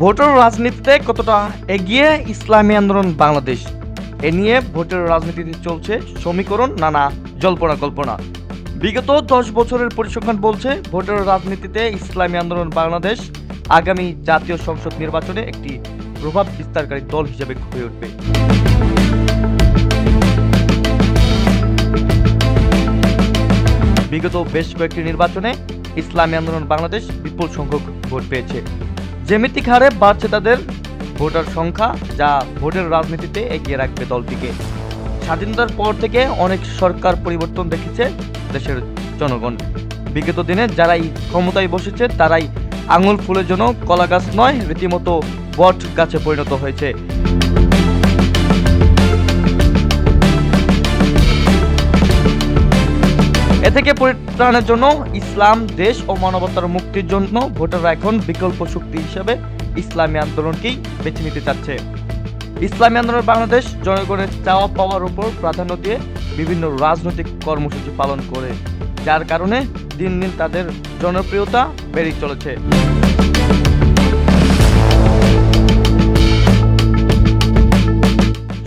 ভোটের রাজনীতিতে কতটা এগিয়ে ইসলামী আন্দোলন বাংলাদেশ? এ নিয়ে ভোটের রাজনীতিতে চলছে সমীকরণ, নানা জল্পনা কল্পনা। বিগত 10 বছরের পরিসংখ্যান বলছে ভোটের রাজনীতিতে ইসলামী আন্দোলন বাংলাদেশ আগামী জাতীয় সংসদ নির্বাচনে একটি প্রভাব বিস্তারকারী দল হিসেবে হয়ে উঠবে। বিগত বেশ কয়েকটি নির্বাচনে ইসলামী আন্দোলন বাংলাদেশ বিপুল সংখ্যক ভোট পেয়েছে। জ্যামিতিক হারে বাড়ছে তাদের ভোটার সংখ্যা, যা ভোটের রাজনীতিতে এগিয়ে রাখবে দলটিকে। স্বাধীনতার পর থেকে অনেক সরকার পরিবর্তন দেখেছে দেশের জনগণ। বিগত দিনে যারাই ক্ষমতায় বসেছে তারাই আঙুল ফুলের জন্য কলা গাছ নয়, রীতিমতো বট গাছে পরিণত হয়েছে। এ থেকে পরিত্রাণের জন্য ইসলাম, দেশ ও মানবতার মুক্তির জন্য ভোটাররা এখন বিকল্প শক্তি হিসেবে ইসলামী আন্দোলনকেই বেছে নিতে চাচ্ছে। ইসলামী আন্দোলন বাংলাদেশ জনগণের চাওয়া পাওয়ার উপর প্রাধান্য দিয়ে বিভিন্ন রাজনৈতিক কর্মসূচি পালন করে, যার কারণে দিন দিন তাদের জনপ্রিয়তা বেড়ে চলেছে।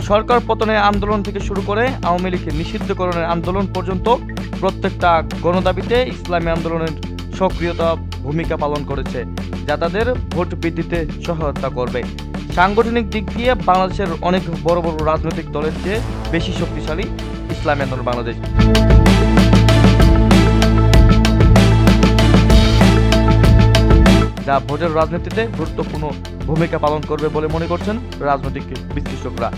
সরকার পতনের আন্দোলন থেকে শুরু করে আওয়ামী লীগের নিষিদ্ধকরণের আন্দোলন পর্যন্ত প্রত্যেকটা গণদাবিতে ইসলামী আন্দোলনের সক্রিয়তা ভূমিকা পালন করেছে, যা তাদের ভোট বৃদ্ধিতে সহায়তা করবে। সাংগঠনিক দিক দিয়ে বাংলাদেশের অনেক বড় বড় রাজনৈতিক দলের চেয়ে বেশি শক্তিশালী ইসলামী আন্দোলন বাংলাদেশ। যা ভোটের রাজনীতিতে গুরুত্বপূর্ণ ভূমিকা পালন করবে বলে মনে করছেন রাজনৈতিক বিশ্লেষকরা।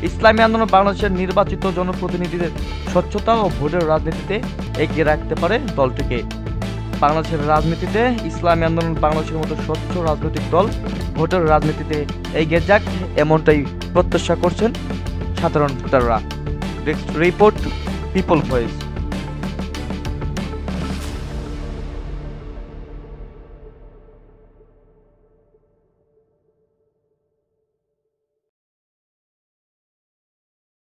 ইসলামী আন্দোলন বাংলাদেশের নির্বাচিত জনপ্রতিনিধিদের স্বচ্ছতা ও ভোটের রাজনীতিতে এগিয়ে রাখতে পারে দলটিকে। বাংলাদেশের রাজনীতিতে ইসলামী আন্দোলন বাংলাদেশের মতো স্বচ্ছ রাজনৈতিক দল ভোটের রাজনীতিতে এগিয়ে যাক, এমনটাই প্রত্যাশা করছেন সাধারণ ভোটাররা। Report, people voice.